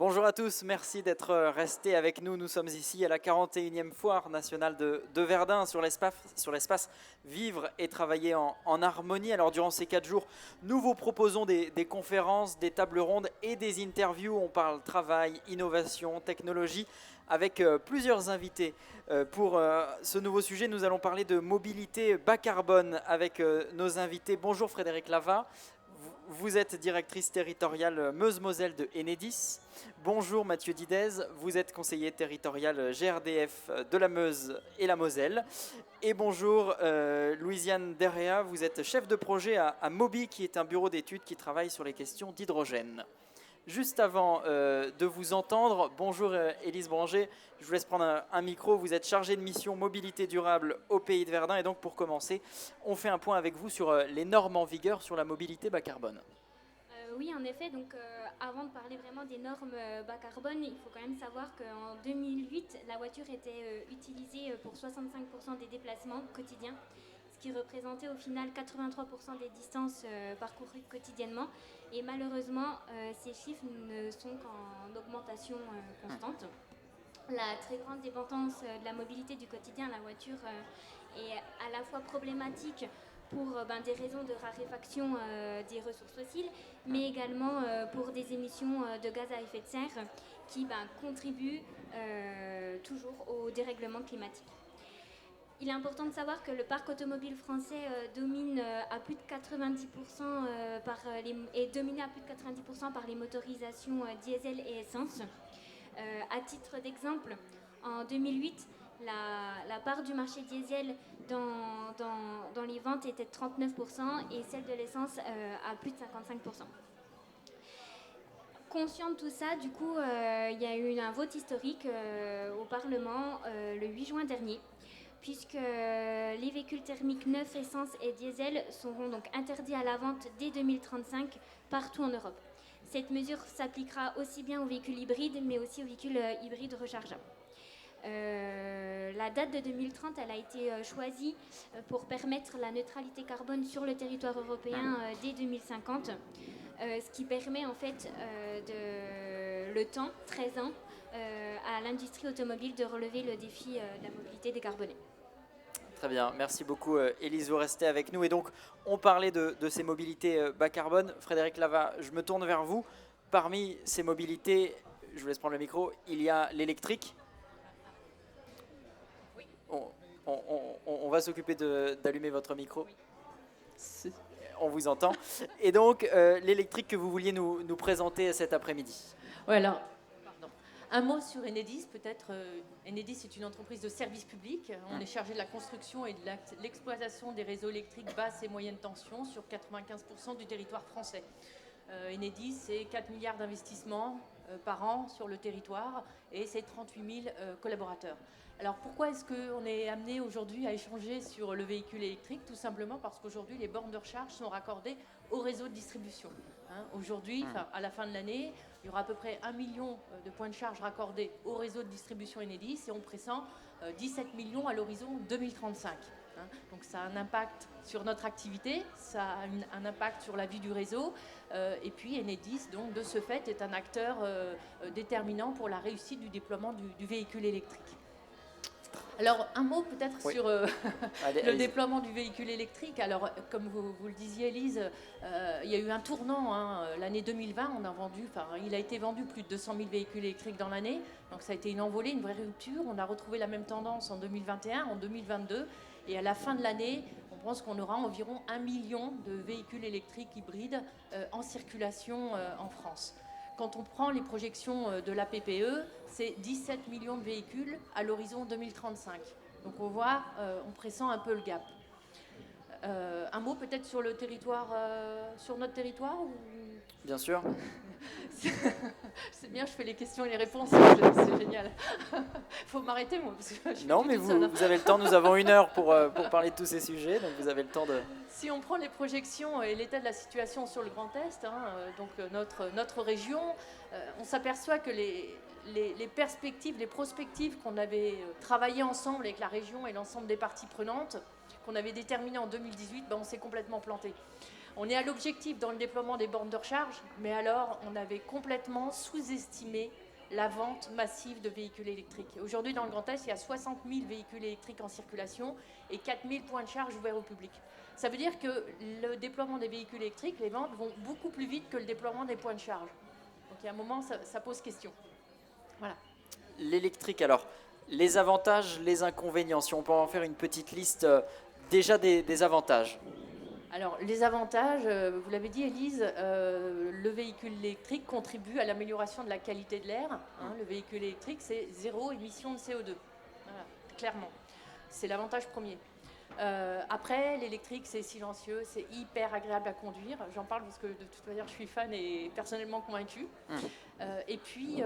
Bonjour à tous, merci d'être restés avec nous. Nous sommes ici à la 41e foire nationale de Verdun sur l'espace Vivre et travailler en harmonie. Alors durant ces 4 jours, nous vous proposons des conférences, des tables rondes et des interviews. On parle travail, innovation, technologie avec plusieurs invités. Pour ce nouveau sujet, nous allons parler de mobilité bas carbone avec nos invités. Bonjour Frédéric Lava. Vous êtes directrice territoriale Meuse-Moselle de Enedis. Bonjour Mathieu Didez, vous êtes conseiller territorial GRDF de la Meuse et la Moselle. Et bonjour Louisiane Derrea, vous êtes chef de projet à Mobi, qui est un bureau d'études qui travaille sur les questions d'hydrogène. Juste avant de vous entendre, bonjour Élise Branger, je vous laisse prendre un micro. Vous êtes chargée de mission mobilité durable au Pays de Verdun. Et donc pour commencer, on fait un point avec vous sur les normes en vigueur sur la mobilité bas carbone. Oui, en effet, donc avant de parler vraiment des normes bas carbone, il faut quand même savoir qu'en 2008, la voiture était utilisée pour 65% des déplacements quotidiens, ce qui représentait au final 83% des distances parcourues quotidiennement. Et malheureusement, ces chiffres ne sont qu'en augmentation constante. La très grande dépendance de la mobilité du quotidien, la voiture, est à la fois problématique pour des raisons de raréfaction des ressources fossiles, mais également pour des émissions de gaz à effet de serre qui contribuent toujours au dérèglement climatique. Il est important de savoir que le parc automobile français domine à plus de 90% est dominé à plus de 90% par les motorisations diesel et essence. À titre d'exemple, en 2008, la part du marché diesel dans les ventes était de 39% et celle de l'essence à plus de 55%. Conscient de tout ça, du coup, il y a eu un vote historique au Parlement le 8 juin dernier, puisque les véhicules thermiques neufs, essence et diesel seront donc interdits à la vente dès 2035 partout en Europe. Cette mesure s'appliquera aussi bien aux véhicules hybrides, mais aussi aux véhicules hybrides rechargeables. La date de 2030, elle a été choisie pour permettre la neutralité carbone sur le territoire européen dès 2050, ce qui permet en fait le temps, 13 ans, à l'industrie automobile de relever le défi de la mobilité décarbonée. Très bien, merci beaucoup Élise, vous restez avec nous. Et donc, on parlait de ces mobilités bas carbone. Frédéric Lava, je me tourne vers vous. Parmi ces mobilités, je vous laisse prendre le micro, il y a l'électrique. Oui. On va s'occuper d'allumer votre micro. Oui. On vous entend. Et donc, l'électrique que vous vouliez nous présenter cet après-midi. Ouais, alors, un mot sur Enedis, peut-être. Enedis est une entreprise de service public. On est chargé de la construction et de l'exploitation des réseaux électriques basse et moyenne tension sur 95% du territoire français. Enedis, c'est 4 milliards d'investissements par an sur le territoire et c'est 38 000 collaborateurs. Alors pourquoi est-ce qu'on est amené aujourd'hui à échanger sur le véhicule électrique? Tout simplement parce qu'aujourd'hui, les bornes de recharge sont raccordées au réseau de distribution. Aujourd'hui, à la fin de l'année, il y aura à peu près 1 million de points de charge raccordés au réseau de distribution Enedis et on pressent 17 millions à l'horizon 2035. Donc ça a un impact sur notre activité, ça a un impact sur la vie du réseau et puis Enedis, donc, de ce fait, est un acteur déterminant pour la réussite du déploiement du véhicule électrique. Alors, un mot peut-être sur le déploiement du véhicule électrique. Alors, comme vous le disiez, Elise, il y a eu un tournant. L'année 2020, il a été vendu plus de 200 000 véhicules électriques dans l'année. Donc, ça a été une envolée, une vraie rupture. On a retrouvé la même tendance en 2021, en 2022. Et à la fin de l'année, on pense qu'on aura environ 1 million de véhicules électriques hybrides en circulation en France. Quand on prend les projections de la PPE, c'est 17 millions de véhicules à l'horizon 2035. Donc on voit, on pressent un peu le gap. Un mot peut-être sur le territoire, sur notre territoire ou... Bien sûr. C'est bien, je fais les questions et les réponses, c'est génial. Il faut m'arrêter, moi. Parce que non, mais vous avez le temps, nous avons 1 heure pour parler de tous ces sujets, donc vous avez le temps de... Si on prend les projections et l'état de la situation sur le Grand Est, donc notre région, on s'aperçoit que les perspectives, les prospectives qu'on avait travaillées ensemble avec la région et l'ensemble des parties prenantes, qu'on avait déterminées en 2018, on s'est complètement planté. On est à l'objectif dans le déploiement des bornes de recharge, mais alors on avait complètement sous-estimé la vente massive de véhicules électriques. Aujourd'hui, dans le Grand Est, il y a 60 000 véhicules électriques en circulation et 4 000 points de charge ouverts au public. Ça veut dire que le déploiement des véhicules électriques, les ventes vont beaucoup plus vite que le déploiement des points de charge. Donc il y a un moment, ça pose question. Voilà. L'électrique, alors, les avantages, les inconvénients, si on peut en faire une petite liste déjà des avantages. Alors, les avantages, vous l'avez dit, Élise, le véhicule électrique contribue à l'amélioration de la qualité de l'air. Le véhicule électrique, c'est 0 émission de CO2. Voilà, clairement. C'est l'avantage premier. Après, l'électrique, c'est silencieux, c'est hyper agréable à conduire. J'en parle parce que de toute manière, je suis fan et personnellement convaincue. Et puis,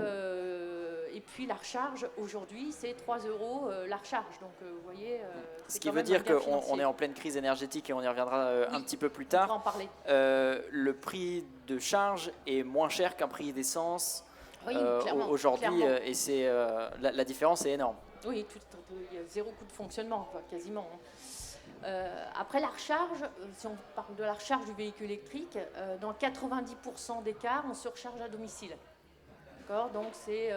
la recharge, aujourd'hui, c'est 3 € la recharge. Donc, vous voyez... Ce qui veut dire qu'on est en pleine crise énergétique et on y reviendra un petit peu plus tard. On va en parler. Le prix de charge est moins cher qu'un prix d'essence aujourd'hui. Et c'est, la différence est énorme. Oui, il y a 0 coût de fonctionnement, quasiment. Après la recharge, si on parle de la recharge du véhicule électrique, dans 90% des cas, on se recharge à domicile. D'accord ? Donc c'est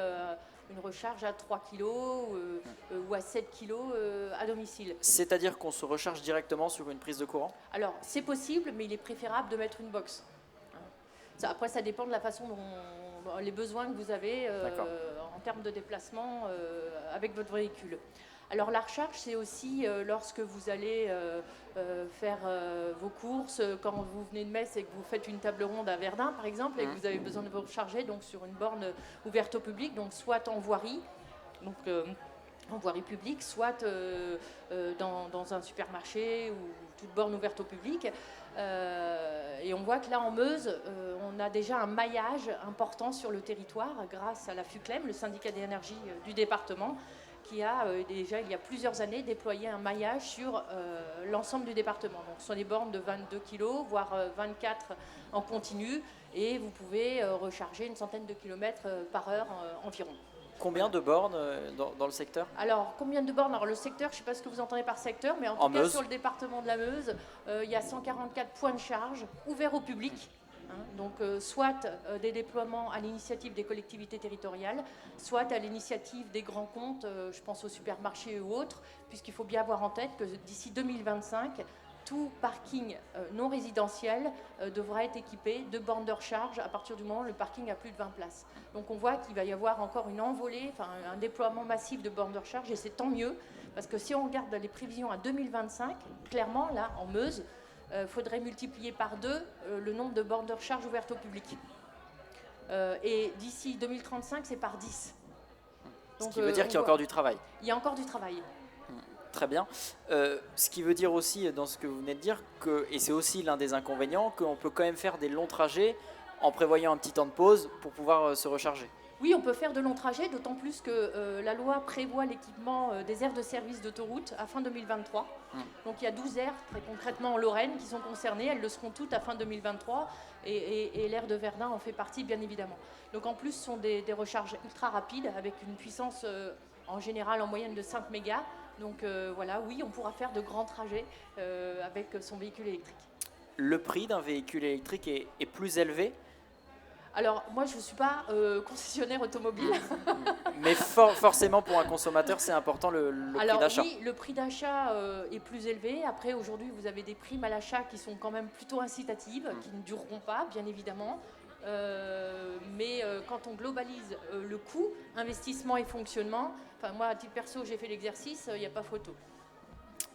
une recharge à 3 kg ou à 7 kg à domicile. C'est-à-dire qu'on se recharge directement sur une prise de courant ? Alors c'est possible, mais il est préférable de mettre une box. Après, ça dépend de la façon dont les besoins que vous avez en termes de déplacement avec votre véhicule. Alors la recharge, c'est aussi lorsque vous allez faire vos courses, quand vous venez de Metz et que vous faites une table ronde à Verdun, par exemple, et que vous avez besoin de vous recharger donc, sur une borne ouverte au public, donc soit en voirie, donc en voirie publique, soit dans un supermarché ou toute borne ouverte au public. Et on voit que là en Meuse, on a déjà un maillage important sur le territoire grâce à la FUCLEM, le syndicat d'énergie du département, qui a déjà il y a plusieurs années déployé un maillage sur l'ensemble du département. Donc ce sont des bornes de 22 kg, voire 24 en continu, et vous pouvez recharger une centaine de kilomètres par heure environ. Combien de bornes dans le secteur ? Alors, combien de bornes ? Alors, le secteur, je ne sais pas ce que vous entendez par secteur, mais en tout cas, sur le département de la Meuse, il y a 144 points de charge ouverts au public. Donc, soit des déploiements à l'initiative des collectivités territoriales, soit à l'initiative des grands comptes, je pense aux supermarchés ou autres, puisqu'il faut bien avoir en tête que d'ici 2025, tout parking non résidentiel devra être équipé de bornes de recharge à partir du moment où le parking a plus de 20 places. Donc on voit qu'il va y avoir encore une envolée, un déploiement massif de bornes de recharge, et c'est tant mieux, parce que si on regarde les prévisions à 2025, clairement, là, en Meuse, il faudrait multiplier par 2 le nombre de bornes de recharge ouvertes au public. Et d'ici 2035, c'est par 10. Donc, ce qui veut dire qu'il y a encore du travail. Il y a encore du travail. Très bien. Ce qui veut dire aussi, dans ce que vous venez de dire, et c'est aussi l'un des inconvénients, qu'on peut quand même faire des longs trajets en prévoyant un petit temps de pause pour pouvoir se recharger. Oui, on peut faire de longs trajets, d'autant plus que la loi prévoit l'équipement des aires de service d'autoroute à fin 2023. Donc il y a 12 aires, très concrètement en Lorraine, qui sont concernées. Elles le seront toutes à fin 2023 et l'aire de Verdun en fait partie, bien évidemment. Donc en plus, ce sont des recharges ultra rapides avec une puissance en général en moyenne de 5 mégas. Donc voilà, oui, on pourra faire de grands trajets avec son véhicule électrique. Le prix d'un véhicule électrique est plus élevé ? Alors, moi, je ne suis pas concessionnaire automobile. Mais forcément, pour un consommateur, c'est important le prix d'achat. Oui, le prix d'achat est plus élevé. Après, aujourd'hui, vous avez des primes à l'achat qui sont quand même plutôt incitatives, qui ne dureront pas, bien évidemment. Mais quand on globalise le coût, investissement et fonctionnement, moi, à titre perso, j'ai fait l'exercice, il n'y a pas photo.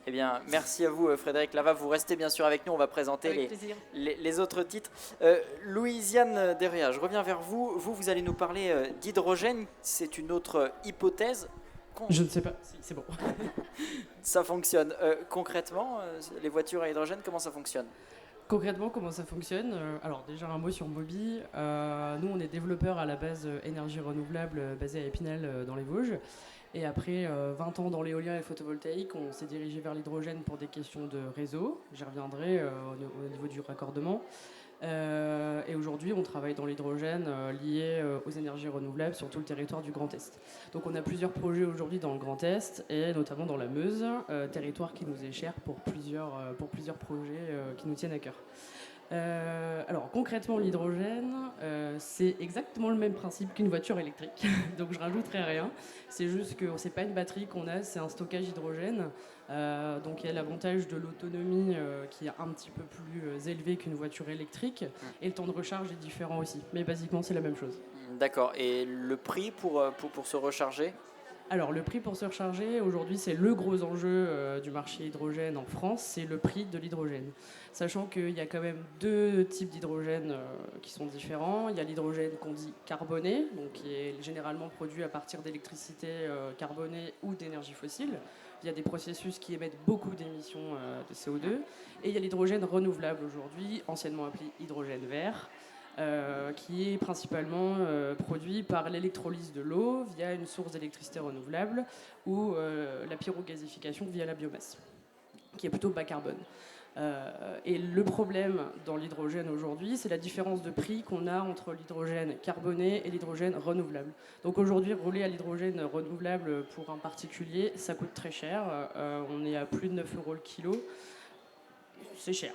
Eh bien, merci à vous, Frédéric Lava. Vous restez bien sûr avec nous. On va présenter les autres titres. Louisiane Deria, je reviens vers vous. Vous allez nous parler d'hydrogène. C'est une autre hypothèse. Je ne sais pas. Si, c'est bon. Ça fonctionne. Concrètement, les voitures à hydrogène, comment ça fonctionne ? Concrètement, comment ça fonctionne ? Alors déjà un mot sur Moby. Nous, on est développeurs à la base énergie renouvelable basée à Épinal dans les Vosges. Et après 20 ans dans l'éolien et le photovoltaïque, on s'est dirigé vers l'hydrogène pour des questions de réseau. J'y reviendrai au niveau du raccordement. Et aujourd'hui, on travaille dans l'hydrogène lié aux énergies renouvelables sur tout le territoire du Grand Est. Donc on a plusieurs projets aujourd'hui dans le Grand Est et notamment dans la Meuse, territoire qui nous est cher pour plusieurs projets qui nous tiennent à cœur. Alors concrètement, l'hydrogène, c'est exactement le même principe qu'une voiture électrique. Donc je rajouterai rien. C'est juste que c'est pas une batterie qu'on a, c'est un stockage hydrogène. Donc il y a l'avantage de l'autonomie qui est un petit peu plus élevé qu'une voiture électrique. Et le temps de recharge est différent aussi. Mais basiquement, c'est la même chose. D'accord. Et le prix pour se recharger? Alors le prix pour se recharger, aujourd'hui c'est le gros enjeu du marché hydrogène en France, c'est le prix de l'hydrogène. Sachant qu'il y a quand même deux types d'hydrogène qui sont différents. Il y a l'hydrogène qu'on dit carboné, donc qui est généralement produit à partir d'électricité carbonée ou d'énergie fossile. Il y a des processus qui émettent beaucoup d'émissions de CO2. Et il y a l'hydrogène renouvelable aujourd'hui, anciennement appelé hydrogène vert. Qui est principalement produit par l'électrolyse de l'eau via une source d'électricité renouvelable ou la pyrogasification via la biomasse, qui est plutôt bas carbone. Et le problème dans l'hydrogène aujourd'hui, c'est la différence de prix qu'on a entre l'hydrogène carboné et l'hydrogène renouvelable. Donc aujourd'hui, rouler à l'hydrogène renouvelable pour un particulier, ça coûte très cher. On est à plus de 9 € le kilo. C'est cher.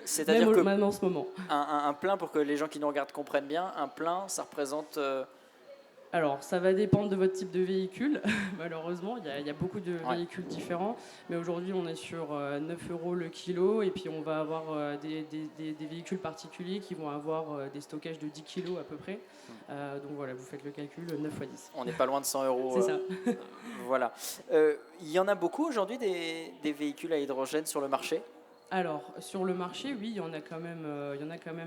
C'est-à-dire que même en ce moment. Un plein, pour que les gens qui nous regardent comprennent bien, un plein, ça représente... Alors, ça va dépendre de votre type de véhicule, malheureusement. Il y a beaucoup de véhicules différents. Mais aujourd'hui, on est sur 9 € le kilo. Et puis, on va avoir des véhicules particuliers qui vont avoir des stockages de 10 kg à peu près. Donc voilà, vous faites le calcul, 9 x 10. On n'est pas loin de 100 €. C'est ça. Voilà. Il y en a beaucoup aujourd'hui des véhicules à hydrogène sur le marché? Alors, sur le marché, oui, il y en a quand même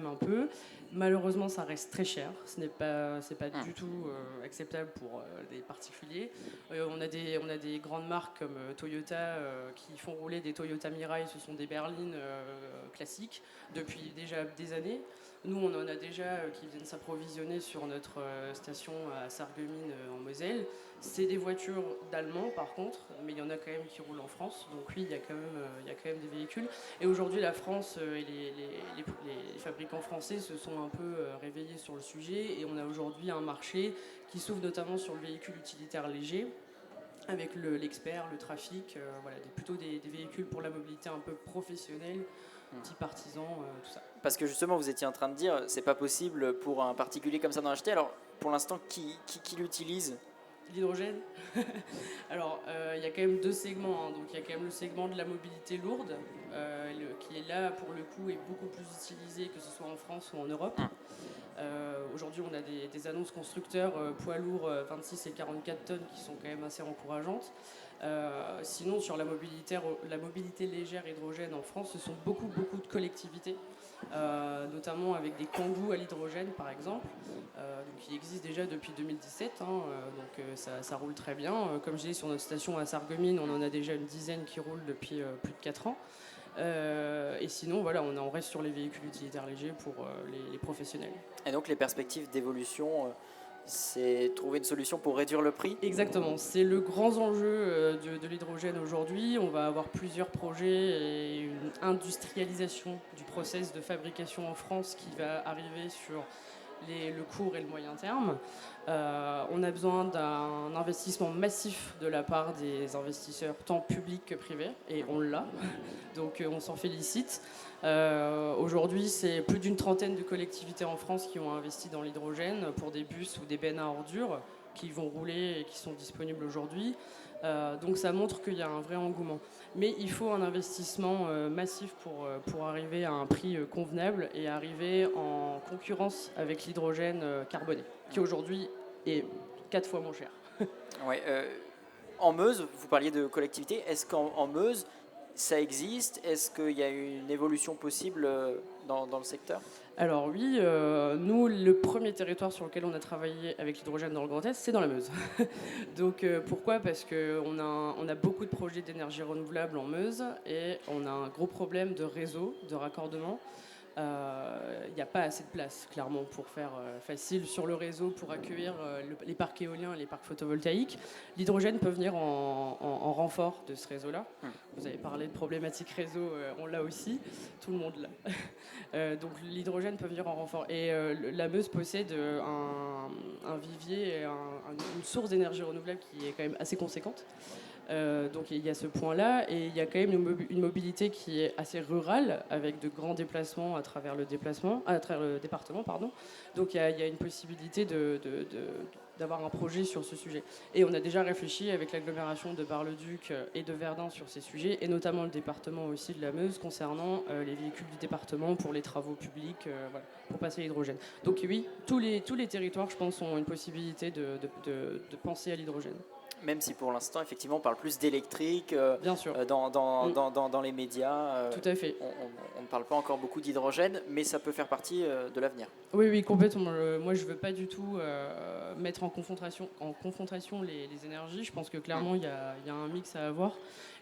un peu. Malheureusement, ça reste très cher. C'est pas du tout acceptable pour les particuliers. On a des grandes marques comme Toyota qui font rouler des Toyota Mirai. Ce sont des berlines classiques depuis déjà des années. Nous, on en a déjà qui viennent s'approvisionner sur notre station à Sarreguemines en Moselle. C'est des voitures d'Allemands par contre, mais il y en a quand même qui roulent en France. Donc oui, il y a quand même des véhicules. Et aujourd'hui, la France et les fabricants français se sont un peu réveillés sur le sujet. Et on a aujourd'hui un marché qui s'ouvre notamment sur le véhicule utilitaire léger, avec l'expert, le trafic, voilà, plutôt des véhicules pour la mobilité un peu professionnelle, type artisan, tout ça. Parce que justement, vous étiez en train de dire, c'est pas possible pour un particulier comme ça d'en acheter. Alors, pour l'instant, qui l'utilise? L'hydrogène. Alors, il y a quand même deux segments. Donc, il y a quand même le segment de la mobilité lourde, qui est là, pour le coup, est beaucoup plus utilisé, que ce soit en France ou en Europe. Aujourd'hui, on a des annonces constructeurs poids lourds 26 et 44 tonnes qui sont quand même assez encourageantes. Sinon, sur la mobilité légère hydrogène en France, ce sont beaucoup de collectivités, notamment avec des Kangoo à l'hydrogène par exemple, qui existent déjà depuis 2017, donc ça roule très bien. Comme je disais, sur notre station à Sarreguemines, on en a déjà une dizaine qui roulent depuis plus de 4 ans. Et sinon, voilà, on reste sur les véhicules utilitaires légers pour les professionnels. Et donc les perspectives d'évolution, c'est trouver une solution pour réduire le prix? Exactement, c'est le grand enjeu de l'hydrogène aujourd'hui. On va avoir plusieurs projets et une industrialisation du process de fabrication en France qui va arriver sur le court et le moyen terme. On a besoin d'un investissement massif de la part des investisseurs, tant publics que privés, et on l'a, donc on s'en félicite. Aujourd'hui, c'est plus d'une trentaine de collectivités en France qui ont investi dans l'hydrogène pour des bus ou des bennes à ordures qui vont rouler et qui sont disponibles aujourd'hui. Donc ça montre qu'il y a un vrai engouement. Mais il faut un investissement massif pour arriver à un prix convenable et arriver en concurrence avec l'hydrogène carboné, qui aujourd'hui est 4 fois moins cher. Ouais, en Meuse, vous parliez de collectivité. Est-ce qu'en Meuse, ça existe? Est-ce qu'il y a une évolution possible dans le secteur? Alors oui, nous, le premier territoire sur lequel on a travaillé avec l'hydrogène dans le Grand Est, c'est dans la Meuse. Donc pourquoi? Parce qu'on a beaucoup de projets d'énergie renouvelable en Meuse et on a un gros problème de réseau, de raccordement. Il n'y a pas assez de place, clairement, pour faire facile sur le réseau, pour accueillir les parcs éoliens et les parcs photovoltaïques. L'hydrogène peut venir en renfort de ce réseau-là. Vous avez parlé de problématiques réseau, on l'a aussi, tout le monde l'a. Donc l'hydrogène peut venir en renfort. Et la Meuse possède un vivier, une source d'énergie renouvelable qui est quand même assez conséquente. Donc il y a ce point-là, et il y a quand même une mobilité qui est assez rurale, avec de grands déplacements à travers le département, pardon. Donc il y a une possibilité d'avoir un projet sur ce sujet. Et on a déjà réfléchi avec l'agglomération de Bar-le-Duc et de Verdun sur ces sujets, et notamment le département aussi de la Meuse, concernant les véhicules du département pour les travaux publics, voilà, pour passer à l'hydrogène. Donc oui, tous les territoires, je pense, ont une possibilité de penser à l'hydrogène. Même si pour l'instant, effectivement, on parle plus d'électrique Bien sûr. dans les médias. Tout à fait. On ne parle pas encore beaucoup d'hydrogène, mais ça peut faire partie de l'avenir. Oui, complètement. Moi, je ne veux pas du tout mettre en confrontation les énergies. Je pense que clairement, il y a un mix à avoir.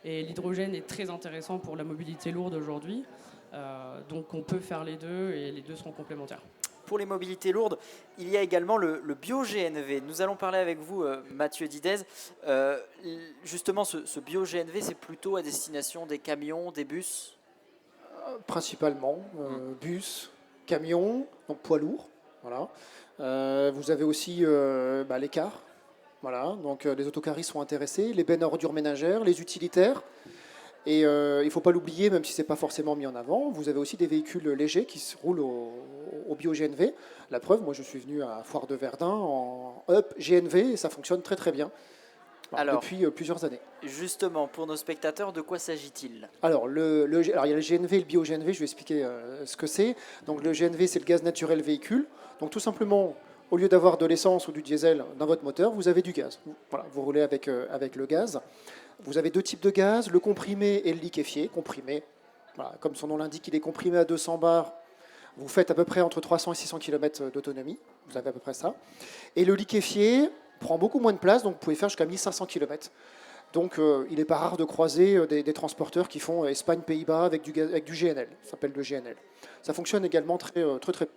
Et l'hydrogène est très intéressant pour la mobilité lourde aujourd'hui. Donc, on peut faire les deux, et les deux seront complémentaires. Pour les mobilités lourdes, il y a également le bio-GNV. Nous allons parler avec vous, Mathieu Didez. Justement, ce bio-GNV, c'est plutôt à destination des camions, des bus? Principalement, bus, camions, donc poids lourds. Voilà. Vous avez aussi les cars. Voilà. Donc les autocaristes sont intéressés, les bennes à ordures ménagères, les utilitaires. Et il ne faut pas l'oublier, même si ce n'est pas forcément mis en avant, vous avez aussi des véhicules légers qui se roulent au bio-GNV. La preuve, moi je suis venu à Foire de Verdun en Up GNV et ça fonctionne très très bien. Depuis plusieurs années. Justement, pour nos spectateurs, de quoi s'agit-il? Alors, il y a le GNV et le bio-GNV, je vais expliquer ce que c'est. Donc le GNV, c'est le gaz naturel véhicule. Donc tout simplement, au lieu d'avoir de l'essence ou du diesel dans votre moteur, vous avez du gaz. Voilà, vous roulez avec le gaz. Vous avez deux types de gaz, le comprimé et le liquéfié. Comprimé, voilà, comme son nom l'indique, il est comprimé à 200 bars. Vous faites à peu près entre 300 et 600 km d'autonomie. Vous avez à peu près ça. Et le liquéfié prend beaucoup moins de place, donc vous pouvez faire jusqu'à 1500 km. Donc il n'est pas rare de croiser des transporteurs qui font Espagne-Pays-Bas avec du GNL. Ça s'appelle le GNL. Ça fonctionne également très.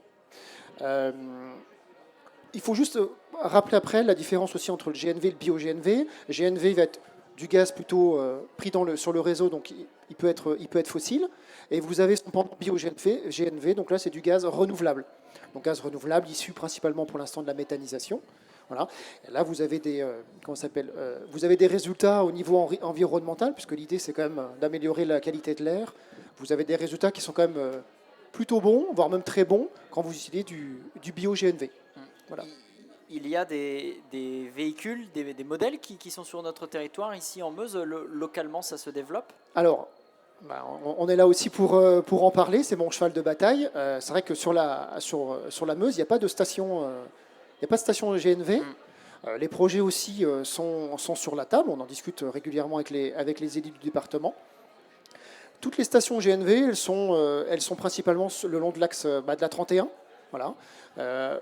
Il faut juste rappeler après la différence aussi entre le GNV et le bio-GNV. Le GNV va être du gaz plutôt pris sur le réseau, donc il peut être fossile. Et vous avez son pendant bio-GNV, donc là c'est du gaz renouvelable. Donc gaz renouvelable issu principalement pour l'instant de la méthanisation. Voilà. Et là vous avez vous avez des résultats au niveau environnemental, puisque l'idée c'est quand même d'améliorer la qualité de l'air. Vous avez des résultats qui sont quand même plutôt bons, voire même très bons, quand vous utilisez du bio-GNV. Voilà. Il y a des véhicules, des modèles qui sont sur notre territoire, ici en Meuse. Localement, ça se développe? Alors, on est là aussi pour en parler, c'est mon cheval de bataille. C'est vrai que sur la Meuse, il n'y a pas de station, GNV. Les projets aussi sont sur la table, on en discute régulièrement avec les élus du département. Toutes les stations GNV, elles sont principalement le long de l'axe de la 31. Voilà.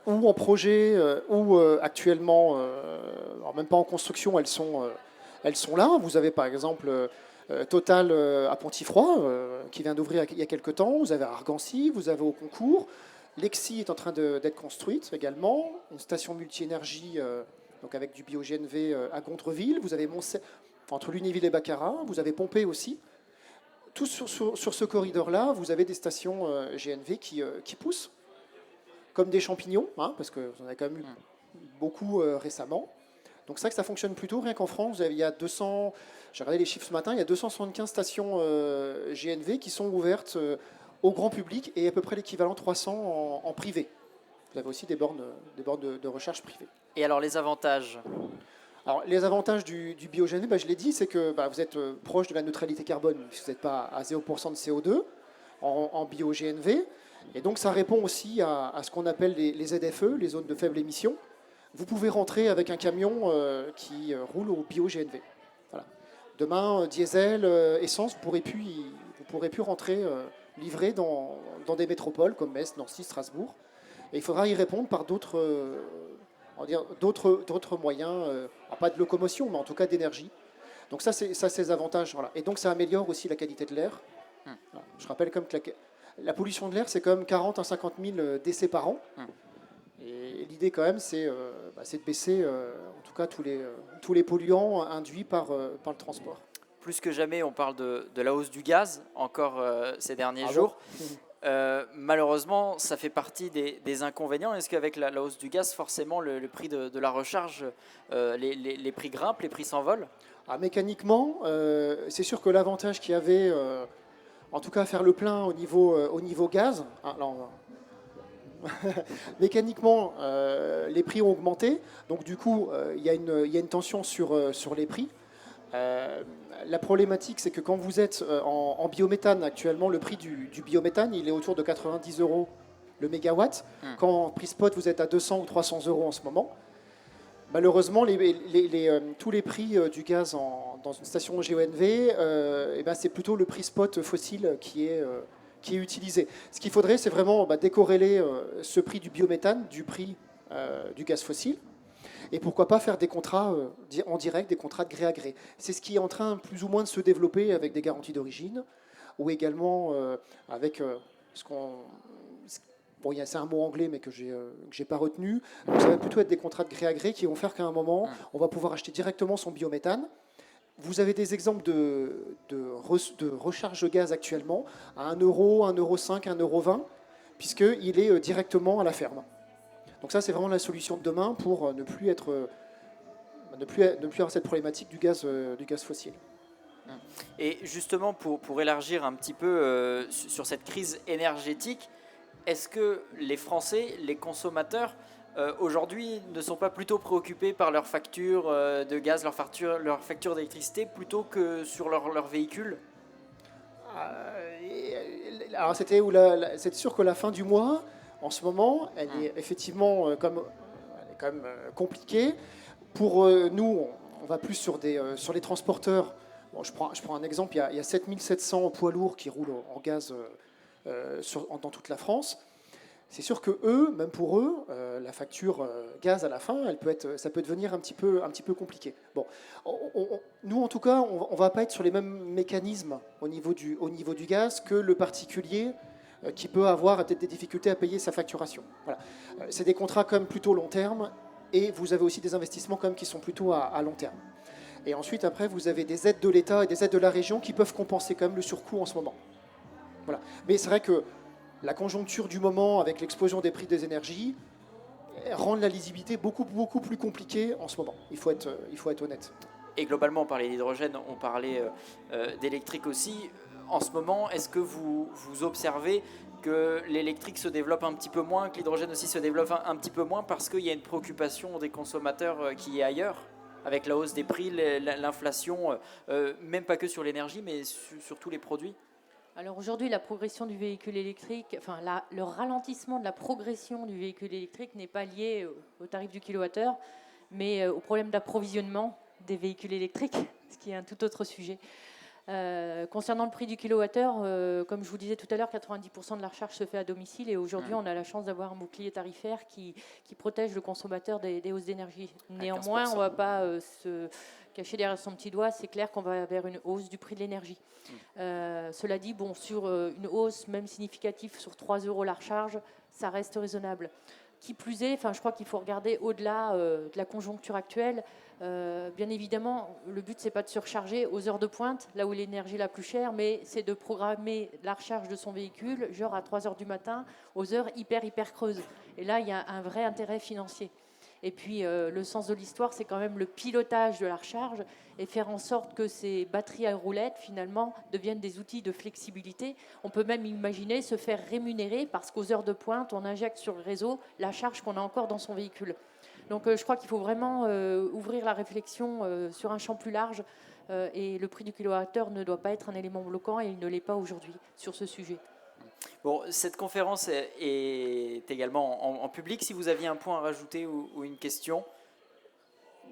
Ou en projet, ou actuellement, alors même pas en construction, elles sont là. Vous avez par exemple Total à Pontifroy, qui vient d'ouvrir il y a quelques temps. Vous avez Argancy, vous avez au concours. Lexi est en train d'être construite également. Une station multi-énergie donc avec du bio-GNV à Gondreville. Vous avez entre Lunéville et Baccarat. Vous avez Pompée aussi. Tout sur ce corridor-là, vous avez des stations GNV qui poussent comme des champignons, parce que vous en avez quand même eu beaucoup récemment. Donc c'est vrai que ça fonctionne plutôt. Rien qu'en France, il y a 200, j'ai regardé les chiffres ce matin, il y a 275 stations GNV qui sont ouvertes au grand public et à peu près l'équivalent 300 en privé. Vous avez aussi des bornes de recharge privées. Et alors les avantages? Alors, les avantages du bio-GNV, je l'ai dit, c'est que vous êtes proche de la neutralité carbone, puisque vous n'êtes pas à 0% de CO2 en bio-GNV. Et donc, ça répond aussi à ce qu'on appelle les ZFE, les zones de faible émission. Vous pouvez rentrer avec un camion qui roule au bio-GNV. Voilà. Demain, diesel, essence, vous ne pourrez plus rentrer livré dans des métropoles comme Metz, Nancy, Strasbourg. Et il faudra y répondre par d'autres moyens, pas de locomotion, mais en tout cas d'énergie. Donc ça, c'est les avantages. Voilà. Et donc ça améliore aussi la qualité de l'air. Voilà. Je rappelle comme que la pollution de l'air, c'est quand même 40 à 50 000 décès par an. Et l'idée quand même, c'est de baisser en tout cas tous les polluants induits par le transport. Plus que jamais, on parle de la hausse du gaz, encore ces derniers jours. malheureusement, ça fait partie des inconvénients. Est-ce qu'avec la hausse du gaz, forcément, le prix de la recharge, les prix grimpent, les prix s'envolent? Mécaniquement, c'est sûr que l'avantage qu'il y avait, en tout cas à faire le plein au niveau gaz, mécaniquement, les prix ont augmenté. Donc du coup, il y a une tension sur les prix. La problématique, c'est que quand vous êtes en biométhane, actuellement, le prix du biométhane, il est autour de 90 euros le mégawatt. Quand en prix spot, vous êtes à 200 ou 300 euros en ce moment. Malheureusement, tous les prix du gaz dans une station GENV, c'est plutôt le prix spot fossile qui est utilisé. Ce qu'il faudrait, c'est vraiment décorréler ce prix du biométhane du prix du gaz fossile. Et pourquoi pas faire des contrats en direct, des contrats de gré à gré. C'est ce qui est en train plus ou moins de se développer avec des garanties d'origine, ou également avec ce qu'on... Bon, c'est un mot anglais, mais que j'ai pas retenu. Donc, ça va plutôt être des contrats de gré à gré qui vont faire qu'à un moment, on va pouvoir acheter directement son biométhane. Vous avez des exemples de recharge de gaz actuellement à 1 euro, 1,05 euro, 1,20 euro, puisqu'il est directement à la ferme. Donc ça, c'est vraiment la solution de demain pour ne plus avoir cette problématique du gaz fossile. Et justement, pour élargir un petit peu sur cette crise énergétique, est-ce que les Français, les consommateurs, aujourd'hui, ne sont pas plutôt préoccupés par leurs factures de gaz, leurs factures d'électricité, plutôt que sur leur véhicule? Alors, c'est sûr que la fin du mois, en ce moment, elle est effectivement quand même compliquée. Pour nous, on va plus sur les transporteurs. Bon, je prends un exemple, il y a 7700 poids lourds qui roulent en gaz dans toute la France. C'est sûr que eux, même pour eux, la facture gaz à la fin, ça peut devenir un petit peu compliqué. Bon, nous en tout cas, on va pas être sur les mêmes mécanismes au niveau du gaz que le particulier qui peut avoir peut-être des difficultés à payer sa facturation. Voilà. C'est des contrats quand même plutôt long terme, et vous avez aussi des investissements quand même qui sont plutôt à long terme. Et ensuite, après, vous avez des aides de l'État et des aides de la région qui peuvent compenser quand même le surcoût en ce moment. Voilà. Mais c'est vrai que la conjoncture du moment, avec l'explosion des prix des énergies, rend la lisibilité beaucoup, beaucoup plus compliquée en ce moment. Il faut être honnête. Et globalement, on parlait d'hydrogène, on parlait d'électrique aussi. En ce moment, est-ce que vous observez que l'électrique se développe un petit peu moins, que l'hydrogène aussi se développe un petit peu moins parce qu'il y a une préoccupation des consommateurs qui est ailleurs, avec la hausse des prix, l'inflation, même pas que sur l'énergie, mais sur tous les produits? Alors aujourd'hui, la progression du véhicule électrique, le ralentissement de la progression du véhicule électrique n'est pas lié au tarif du kilowattheure, mais au problème d'approvisionnement des véhicules électriques, ce qui est un tout autre sujet. Concernant le prix du kilowattheure, comme je vous disais tout à l'heure, 90% de la recharge se fait à domicile, et aujourd'hui on a la chance d'avoir un bouclier tarifaire qui protège le consommateur des hausses d'énergie. Néanmoins, on ne va pas se cacher derrière son petit doigt, c'est clair qu'on va vers une hausse du prix de l'énergie. Cela dit, sur une hausse même significative sur 3 euros la recharge, ça reste raisonnable. Qui plus est, je crois qu'il faut regarder au-delà de la conjoncture actuelle. Bien évidemment, le but, c'est pas de surcharger aux heures de pointe, là où l'énergie est la plus chère, mais c'est de programmer la recharge de son véhicule, genre à 3 heures du matin, aux heures hyper creuses. Et là, il y a un vrai intérêt financier. Et puis, le sens de l'histoire, c'est quand même le pilotage de la recharge et faire en sorte que ces batteries à roulettes, finalement, deviennent des outils de flexibilité. On peut même imaginer se faire rémunérer parce qu'aux heures de pointe, on injecte sur le réseau la charge qu'on a encore dans son véhicule. Donc, je crois qu'il faut vraiment ouvrir la réflexion sur un champ plus large et le prix du kilowattheure ne doit pas être un élément bloquant, et il ne l'est pas aujourd'hui sur ce sujet. Bon, cette conférence est également en public. Si vous aviez un point à rajouter ou une question?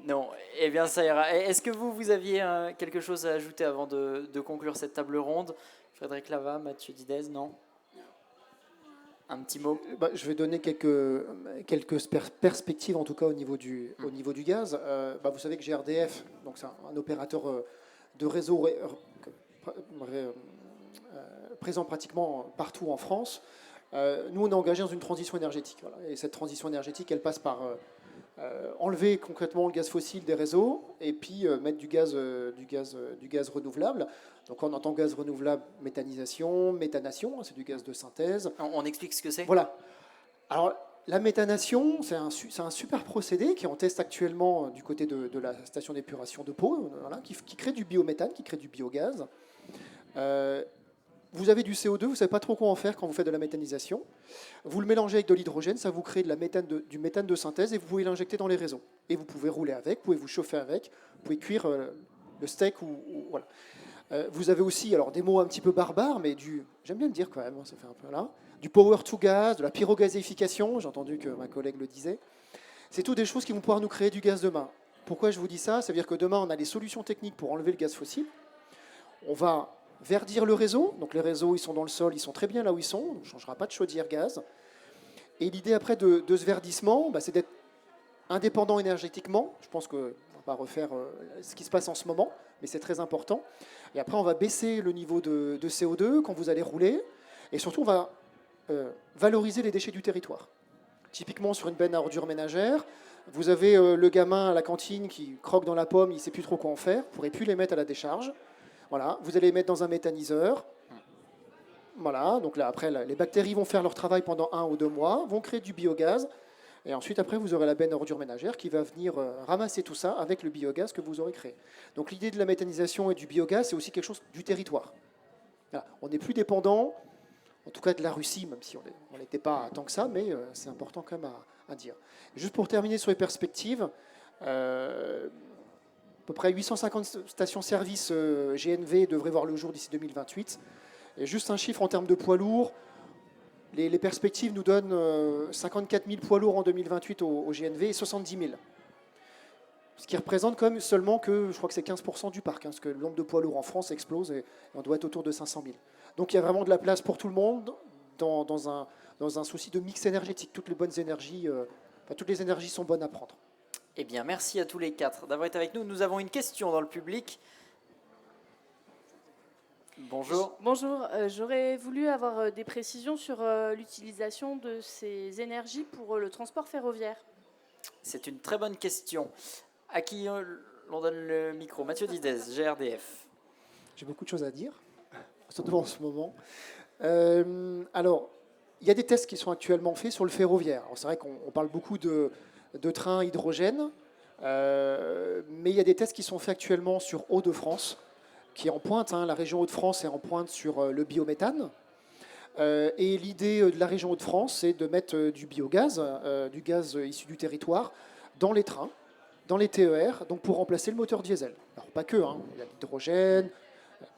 Non, eh bien ça ira. Est-ce que vous aviez quelque chose à ajouter avant de conclure cette table ronde? Frédéric Lava, Mathieu Didez, non? Un petit mot? Je vais donner quelques perspectives, en tout cas au niveau du gaz. Vous savez que GRDF, donc c'est un opérateur de réseau présent pratiquement partout en France. Nous, on est engagé dans une transition énergétique. Voilà. Et cette transition énergétique, elle passe par enlever concrètement le gaz fossile des réseaux et puis mettre du gaz renouvelable. Donc on entend gaz renouvelable, méthanisation, méthanation, c'est du gaz de synthèse. On explique ce que c'est. Voilà. Alors, la méthanation, c'est un super procédé qui est en test actuellement du côté de la station d'épuration de Pau, voilà, qui crée du biométhane, qui crée du biogaz. Vous avez du CO2, vous ne savez pas trop quoi en faire quand vous faites de la méthanisation. Vous le mélangez avec de l'hydrogène, ça vous crée du méthane de synthèse et vous pouvez l'injecter dans les réseaux. Et vous pouvez rouler avec, vous pouvez vous chauffer avec, vous pouvez cuire le steak. Voilà. Vous avez aussi, alors des mots un petit peu barbares, mais j'aime bien le dire quand même, ça fait un peu là, du power to gas, de la pyrogazéification, j'ai entendu que ma collègue le disait. C'est tout des choses qui vont pouvoir nous créer du gaz demain. Pourquoi je vous dis ça? Ça veut dire que demain, on a des solutions techniques pour enlever le gaz fossile. On va verdir le réseau. Donc les réseaux, ils sont dans le sol, ils sont très bien là où ils sont. On ne changera pas de chaudière gaz. Et l'idée après de ce verdissement, c'est d'être indépendant énergétiquement. Je pense qu'on ne va pas refaire ce qui se passe en ce moment, mais c'est très important. Et après, on va baisser le niveau de CO2 quand vous allez rouler. Et surtout, on va valoriser les déchets du territoire. Typiquement, sur une benne à ordures ménagères, vous avez le gamin à la cantine qui croque dans la pomme, il ne sait plus trop quoi en faire. Vous ne pourrez plus les mettre à la décharge. Voilà, vous allez les mettre dans un méthaniseur. Voilà, donc là, après, les bactéries vont faire leur travail pendant 1 ou 2 mois, vont créer du biogaz. Et ensuite, après, vous aurez la benne à ordures ménagères qui va venir ramasser tout ça avec le biogaz que vous aurez créé. Donc l'idée de la méthanisation et du biogaz, c'est aussi quelque chose du territoire. Voilà, on n'est plus dépendant, en tout cas de la Russie, même si on n'était pas tant que ça, mais c'est important quand même à dire. Juste pour terminer sur les perspectives, à peu près 850 stations-service GNV devraient voir le jour d'ici 2028. Et juste un chiffre en termes de poids lourds, les perspectives nous donnent 54 000 poids lourds en 2028 au GNV et 70 000. Ce qui représente quand même seulement que, je crois que c'est 15% du parc, parce que le nombre de poids lourds en France explose et on doit être autour de 500 000. Donc il y a vraiment de la place pour tout le monde dans un souci de mix énergétique. Toutes les bonnes énergies, toutes les énergies sont bonnes à prendre. Eh bien, merci à tous les 4 d'avoir été avec nous. Nous avons une question dans le public. Bonjour. Bonjour, j'aurais voulu avoir des précisions sur l'utilisation de ces énergies pour le transport ferroviaire. C'est une très bonne question. À qui l'on donne le micro? Mathieu Didez, GRDF. J'ai beaucoup de choses à dire, surtout en ce moment. Alors, il y a des tests qui sont actuellement faits sur le ferroviaire. C'est vrai qu'on parle beaucoup de trains hydrogène, mais il y a des tests qui sont faits actuellement sur Hauts-de-France, qui est en pointe. La région Hauts-de-France est en pointe sur le biométhane. Et l'idée de la région Hauts-de-France, c'est de mettre du biogaz, du gaz issu du territoire, dans les trains, dans les TER, donc pour remplacer le moteur diesel. Alors pas que, il y a l'hydrogène,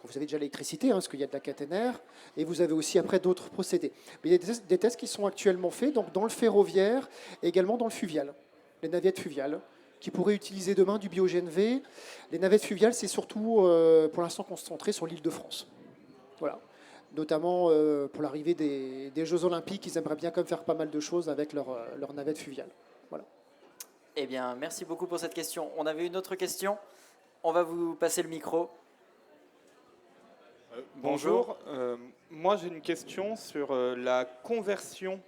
vous avez déjà l'électricité, parce qu'il y a de la caténaire, et vous avez aussi après d'autres procédés. Mais il y a des tests qui sont actuellement faits donc dans le ferroviaire et également dans le fluvial, les navettes fluviales, qui pourraient utiliser demain du bio-GNV. Les navettes fluviales, c'est surtout pour l'instant concentré sur l'Île-de-France. Voilà. Notamment pour l'arrivée des Jeux Olympiques, ils aimeraient bien comme faire pas mal de choses avec leur navette fluviale. Voilà. Eh bien, merci beaucoup pour cette question. On avait une autre question. On va vous passer le micro. Bonjour. Moi, j'ai une question sur la conversion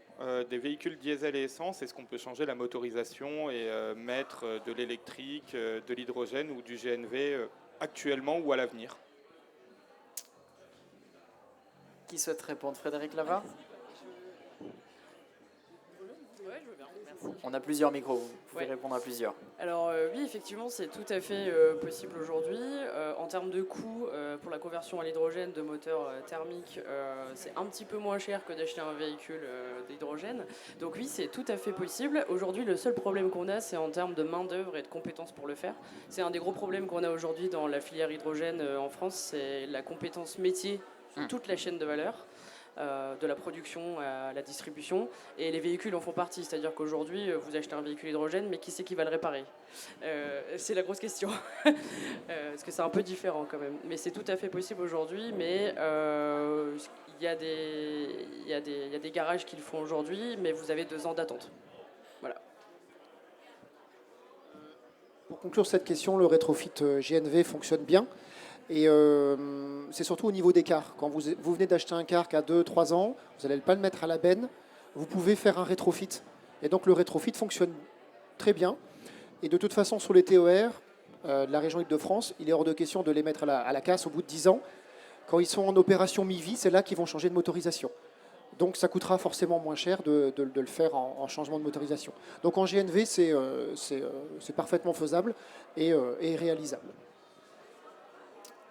des véhicules diesel et essence. Est-ce qu'on peut changer la motorisation et mettre de l'électrique, de l'hydrogène ou du GNV actuellement ou à l'avenir? Qui souhaite répondre? Frédéric Lava? On a plusieurs micros, vous pouvez répondre à plusieurs. Alors oui, effectivement, c'est tout à fait possible aujourd'hui. En termes de coût, pour la conversion à l'hydrogène de moteur thermique, c'est un petit peu moins cher que d'acheter un véhicule d'hydrogène. Donc oui, c'est tout à fait possible. Aujourd'hui, le seul problème qu'on a, c'est en termes de main-d'œuvre et de compétences pour le faire. C'est un des gros problèmes qu'on a aujourd'hui dans la filière hydrogène en France, c'est la compétence métier sur toute la chaîne de valeur. De la production à la distribution, et les véhicules en font partie, c'est-à-dire qu'aujourd'hui vous achetez un véhicule hydrogène, mais qui c'est qui va le réparer? C'est la grosse question. Parce que c'est un peu différent quand même, mais c'est tout à fait possible aujourd'hui, mais il y a des garages qui le font aujourd'hui, mais vous avez 2 ans d'attente. Voilà. Pour conclure cette question, le rétrofit GNV fonctionne bien. Et c'est surtout au niveau des cars. Quand vous venez d'acheter un car qui a 2-3 ans, vous n'allez pas le mettre à la benne, vous pouvez faire un rétrofit. Et donc le rétrofit fonctionne très bien. Et de toute façon, sur les TER de la région Île-de-France, il est hors de question de les mettre à la casse au bout de 10 ans. Quand ils sont en opération mi-vie, c'est là qu'ils vont changer de motorisation. Donc ça coûtera forcément moins cher de le faire en changement de motorisation. Donc en GNV, c'est parfaitement faisable et réalisable.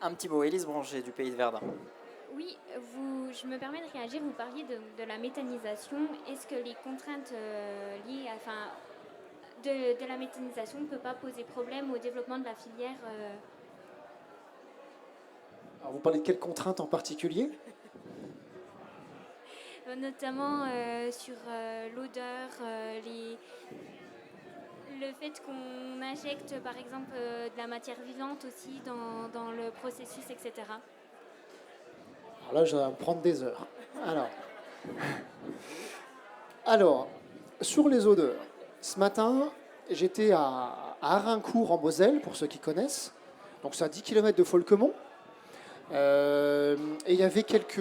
Un petit mot, Élise Branger du Pays de Verdun. Oui, je me permets de réagir. Vous parliez de la méthanisation. Est-ce que les contraintes liées de la méthanisation ne peuvent pas poser problème au développement de la filière Alors, vous parlez de quelles contraintes en particulier? Notamment sur l'odeur, le fait qu'on injecte par exemple de la matière vivante aussi dans le processus, etc. Alors là, je vais me prendre des heures. Alors, sur les odeurs, ce matin, j'étais à Arincourt en Moselle, pour ceux qui connaissent. Donc c'est à 10 km de Folquemont. Et il y avait quelques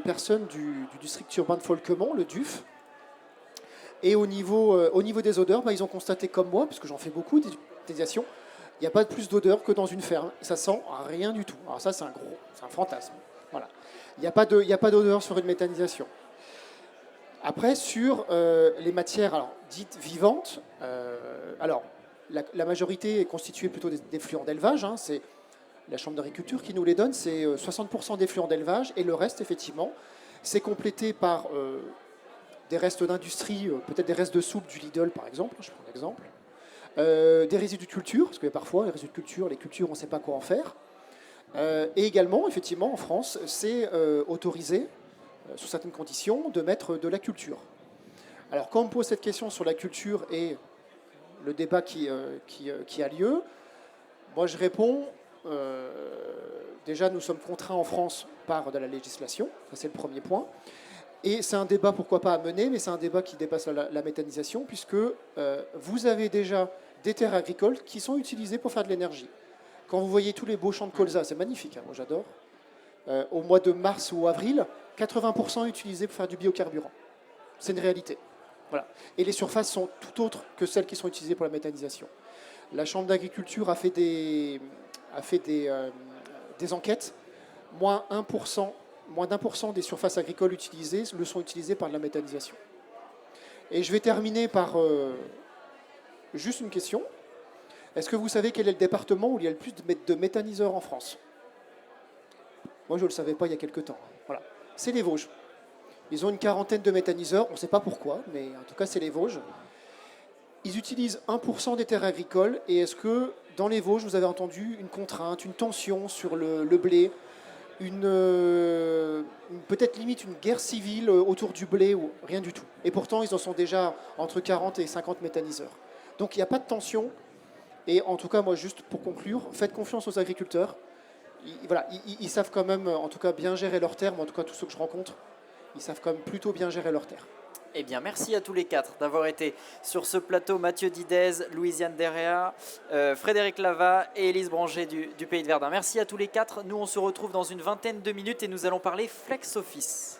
personnes du district urbain de Folquemont, le DUF. Et au niveau des odeurs, ils ont constaté comme moi, parce que j'en fais beaucoup, des méthanisations, il n'y a pas plus d'odeur que dans une ferme. Ça sent rien du tout. Alors ça, c'est un fantasme. Voilà. Il n'y a pas d'odeur sur une méthanisation. Après, sur les matières dites vivantes, la majorité est constituée plutôt d'effluents d'élevage. C'est la Chambre d'agriculture qui nous les donne. C'est 60% d'effluents d'élevage. Et le reste, effectivement, c'est complété par des restes d'industrie, peut-être des restes de soupe du Lidl, par exemple. Je prends l'exemple. Des résidus de culture, parce que parfois, les résidus de culture, on ne sait pas quoi en faire. Et également, effectivement, en France, c'est autorisé, sous certaines conditions, de mettre de la culture. Alors, quand on me pose cette question sur la culture et le débat qui a lieu, moi, je réponds, déjà, nous sommes contraints en France par de la législation, ça c'est le premier point. Et c'est un débat, pourquoi pas, à mener, mais c'est un débat qui dépasse la méthanisation, puisque vous avez déjà des terres agricoles qui sont utilisées pour faire de l'énergie. Quand vous voyez tous les beaux champs de colza, c'est magnifique, moi j'adore. Au mois de mars ou avril, 80% utilisés pour faire du biocarburant. C'est une réalité. Voilà. Et les surfaces sont tout autres que celles qui sont utilisées pour la méthanisation. La Chambre d'agriculture a fait des enquêtes. Moins d'1% des surfaces agricoles utilisées le sont utilisées par de la méthanisation. Et je vais terminer par juste une question. Est-ce que vous savez quel est le département où il y a le plus de méthaniseurs en France? Moi, je ne le savais pas il y a quelques temps. Voilà. C'est les Vosges. Ils ont une quarantaine de méthaniseurs. On ne sait pas pourquoi, mais en tout cas, c'est les Vosges. Ils utilisent 1% des terres agricoles. Et est-ce que dans les Vosges, vous avez entendu une contrainte, une tension sur le blé, peut-être limite une guerre civile autour du blé ou rien du tout? Et pourtant, ils en sont déjà entre 40 et 50 méthaniseurs. Donc, il n'y a pas de tension. Et en tout cas, moi, juste pour conclure, faites confiance aux agriculteurs. Ils savent quand même, en tout cas, bien gérer leurs terres. En tout cas, tous ceux que je rencontre, ils savent quand même plutôt bien gérer leurs terres. Eh bien, merci à tous les quatre d'avoir été sur ce plateau. Mathieu Didez, Louisiane Derrea, Frédéric Lava et Élise Branger du Pays de Verdun. Merci à tous les quatre. Nous, on se retrouve dans une vingtaine de minutes et nous allons parler Flex Office.